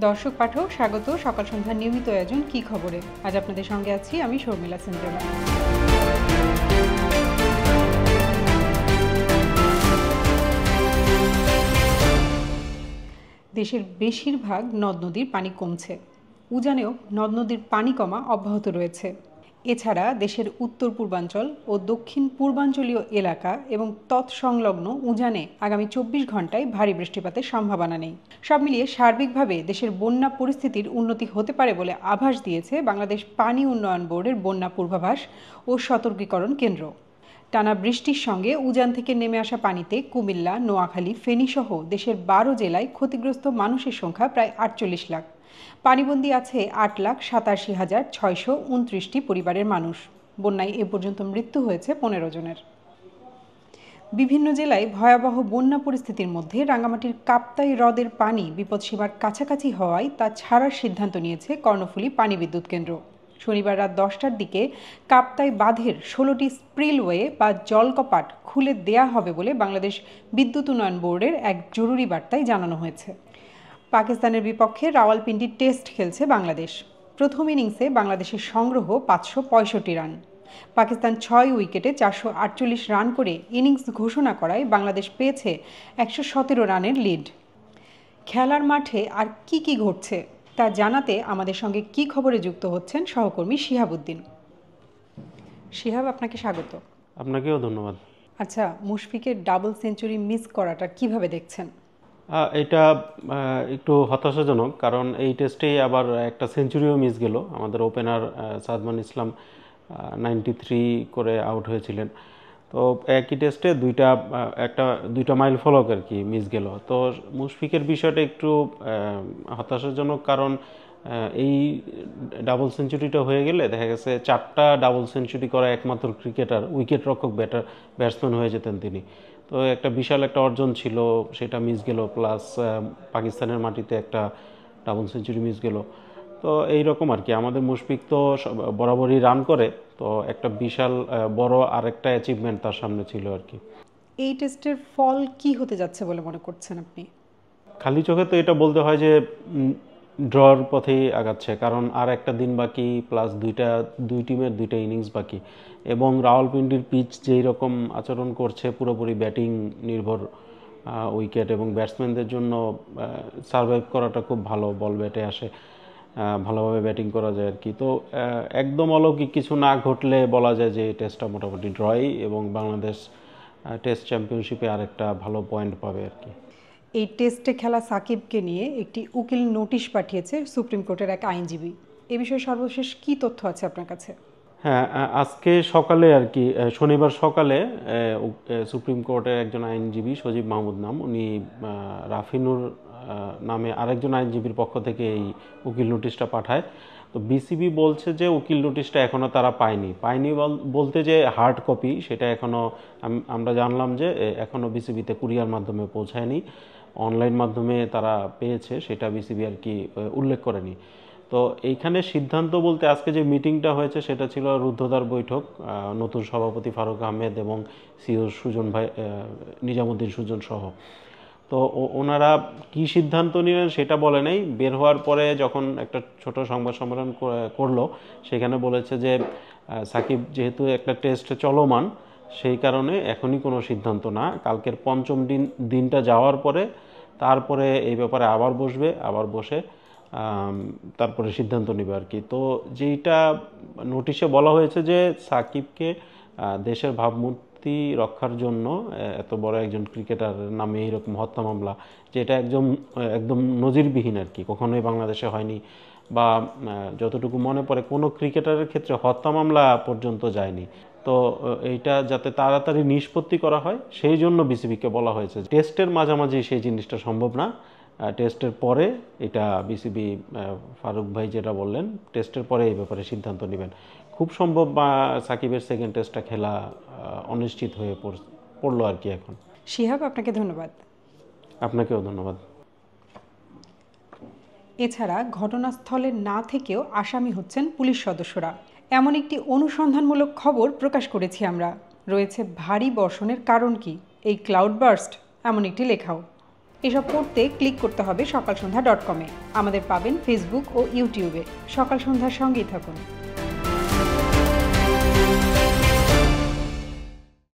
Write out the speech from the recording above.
দর্শক পাঠক স্বাগত সকাল সন্ধ্যার নিয়মিত আয়োজন কি খবরে। আজ আপনাদের সঙ্গে আছি আমি শর্মিলা সিনজেমা। দেশের বেশিরভাগ নদ নদীর পানি কমছে, উজানেও নদ নদীর পানি কমা অব্যাহত রয়েছে। এছাড়া দেশের উত্তর পূর্বাঞ্চল ও দক্ষিণ পূর্বাঞ্চলীয় এলাকা এবং তৎসংলগ্ন উজানে আগামী 24 ঘন্টায় ভারী বৃষ্টিপাতের সম্ভাবনা নেই। সব মিলিয়ে সার্বিকভাবে দেশের বন্যা পরিস্থিতির উন্নতি হতে পারে বলে আভাস দিয়েছে বাংলাদেশ পানি উন্নয়ন বোর্ডের বন্যা পূর্বাভাস ও সতর্কীকরণ কেন্দ্র। টানা বৃষ্টির সঙ্গে উজান থেকে নেমে আসা পানিতে কুমিল্লা, নোয়াখালী, ফেনী সহ দেশের 12 জেলায় ক্ষতিগ্রস্ত মানুষের সংখ্যা প্রায় 48 লাখ। পানিবন্দী আছে 8,87,629টি পরিবারের মানুষ। বন্যায় এ পর্যন্ত মৃত্যু হয়েছে 15 জনের। বিভিন্ন জেলায় ভয়াবহ বন্যা পরিস্থিতির মধ্যে রাঙ্গামাটির কাপ্তাই হ্রদের পানি বিপদসীমার কাছাকাছি হওয়ায় তা ছাড়ার সিদ্ধান্ত নিয়েছে কর্ণফুলী পানি বিদ্যুৎ কেন্দ্র। শনিবার রাত 10টার দিকে কাপ্তাই বাঁধের 16টি স্প্রিলওয়ে বা জলকপাট খুলে দেয়া হবে বলে বাংলাদেশ বিদ্যুৎ উন্নয়ন বোর্ডের এক জরুরি বার্তায় জানানো হয়েছে। পাকিস্তানের বিপক্ষে রাওয়ালপিন্ডি টেস্ট খেলছে বাংলাদেশ। প্রথম ইনিংসে বাংলাদেশের সংগ্রহ 565 রান। পাকিস্তান 6 উইকেটে 448 রান করে ইনিংস ঘোষণা করায় বাংলাদেশ পেয়েছে 117 রানের লিড। খেলার মাঠে আর কি ঘটছে তা জানাতে আমাদের সঙ্গে কি খবরে যুক্ত হচ্ছেন সহকর্মী শিহাব উদ্দিন। শিহাব, আপনাকে স্বাগত। আপনাকেও ধন্যবাদ। আচ্ছা, মুশফিকের ডাবল সেঞ্চুরি মিস করাটা কিভাবে দেখছেন? এটা একটু হতাশাজনক, কারণ এই টেস্টেই আবার একটা সেঞ্চুরিও মিস গেল। আমাদের ওপেনার সাদমান ইসলাম 93 করে আউট হয়েছিলেন। তো একই টেস্টে দুইটা মাইল ফলক আর কি মিস গেল। তো মুশফিকের বিষয়টা একটু হতাশাজনক, কারণ এই ডাবল সেঞ্চুরিটা হয়ে গেলে দেখা গেছে 4টা ডাবল সেঞ্চুরি করা একমাত্র ক্রিকেটার, উইকেট রক্ষক ব্যাটসম্যান হয়ে যেতেন তিনি। তো একটা বিশাল একটা অর্জন ছিল, সেটা মিস গেল। প্লাস পাকিস্তানের মাটিতে একটা ডাবল সেঞ্চুরি মিস গেল। তো এইরকম আর কি, আমাদের মুশফিক তো বরাবরই রান করে, তো একটা বিশাল বড় আরেকটা অ্যাচিভমেন্ট তার সামনে ছিল আর কি। এই টেস্টের ফল কি হতে যাচ্ছে বলে মনে করছেন আপনি? খালি চোখে তো এটা বলতে হয় যে ড্রর পথেই আগাচ্ছে, কারণ আর একটা দিন বাকি, প্লাস দুই টিমের দুইটা ইনিংস বাকি, এবং রাওয়ালপিন্ডির পিচ যেই রকম আচরণ করছে, পুরোপুরি ব্যাটিং নির্ভর উইকেট, এবং ব্যাটসম্যানদের জন্য সারভাইভ করাটা খুব ভালো, বল ব্যাটে আসে, ভালোভাবে ব্যাটিং করা যায় আর কি। তো একদম অলৌকিক কিছু না ঘটলে বলা যায় যে টেস্টটা মোটামুটি ড্রই, এবং বাংলাদেশ টেস্ট চ্যাম্পিয়নশিপে আরেকটা ভালো পয়েন্ট পাবে আর কি। এই টেস্টে খেলা সাকিবকে নিয়ে একটি উকিল নোটিশ পাঠিয়েছে সুপ্রিম কোর্টের এক আইনজীবী। এ বিষয়ে সর্বশেষ কি তথ্য আছে আপনার কাছে? হ্যাঁ, আজকে সকালে আর কি, শনিবার সকালে সুপ্রিম কোর্টের একজন আইনজীবী, সজীব মাহমুদ নাম, উনি রাফিনুর নামে আরেকজন আইনজীবীর পক্ষ থেকে এই উকিল নোটিশটা পাঠায়। তো বিসিবি বলছে যে উকিল নোটিশটা এখনও তারা পায়নি বলতে যে হার্ড কপি, সেটা এখনও আমরা জানলাম যে এখনও বিসিবিতে কুরিয়ার মাধ্যমে পৌঁছায়নি, অনলাইন মাধ্যমে তারা পেয়েছে, সেটা বিসিবি আর কি উল্লেখ করেনি। তো এইখানে সিদ্ধান্ত বলতে আজকে যে মিটিংটা হয়েছে সেটা ছিল রুদ্ধদ্বার বৈঠক, নতুন সভাপতি ফারুক আহমেদ এবং সিও সুজন ভাই, নিজামুদ্দিন সুজন সহ। তো ওনারা কি সিদ্ধান্ত নিলেন সেটা বলে নাই। বের হওয়ার পরে যখন একটা ছোট সংবাদ সম্মেলন করলো, সেখানে বলেছে যে সাকিব যেহেতু একটা টেস্ট চলমান, সেই কারণে এখনই কোনো সিদ্ধান্ত না, কালকের পঞ্চম দিনটা যাওয়ার পরে তারপরে এই ব্যাপারে আবার বসে তারপরে সিদ্ধান্ত নেবে আর কি। তো যেইটা নোটিশে বলা হয়েছে যে সাকিবকে দেশের ভাবমূর্তি রক্ষার জন্য এত বড় একজন ক্রিকেটার নামে এইরকম হত্যা মামলা, যেটা একদম নজিরবিহীন আর কি, কখনোই বাংলাদেশে হয়নি, বা যতটুকু মনে পড়ে কোনো ক্রিকেটারের ক্ষেত্রে হত্যা মামলা পর্যন্ত যায়নি। তো এইটা যাতে তাড়াতাড়ি নিষ্পত্তি করা হয়, সেই জন্য বিসিবিকে বলা হয়েছে। টেস্টের মাঝামাঝি সেই জিনিসটা সম্ভব না, টেস্টের পরে এটা বিসিবি ফারুক ভাই যেটা বললেন, টেস্টের পরে এই ব্যাপারে সিদ্ধান্ত নেবেন। খুব সম্ভব সাকিবের সেকেন্ড টেস্টটা খেলা অনিশ্চিত হয়ে পড়লো আর কি এখন। শিহাব, আপনাকে ধন্যবাদ। আপনাকেও ধন্যবাদ। এছাড়া ঘটনাস্থলে না থেকেও আসামি হচ্ছেন পুলিশ সদস্যরা, এমন একটি অনুসন্ধানমূলক খবর প্রকাশ করেছি আমরা। রয়েছে ভারী বর্ষণের কারণ কি, এই ক্লাউড বার্স্ট, এমন একটি লেখাও। এসব পড়তে ক্লিক করতে হবে সকালসন্ধ্যা.com-এ। আমাদের পাবেন ফেসবুক ও ইউটিউবে। সকাল সন্ধ্যার সঙ্গেই থাকুন।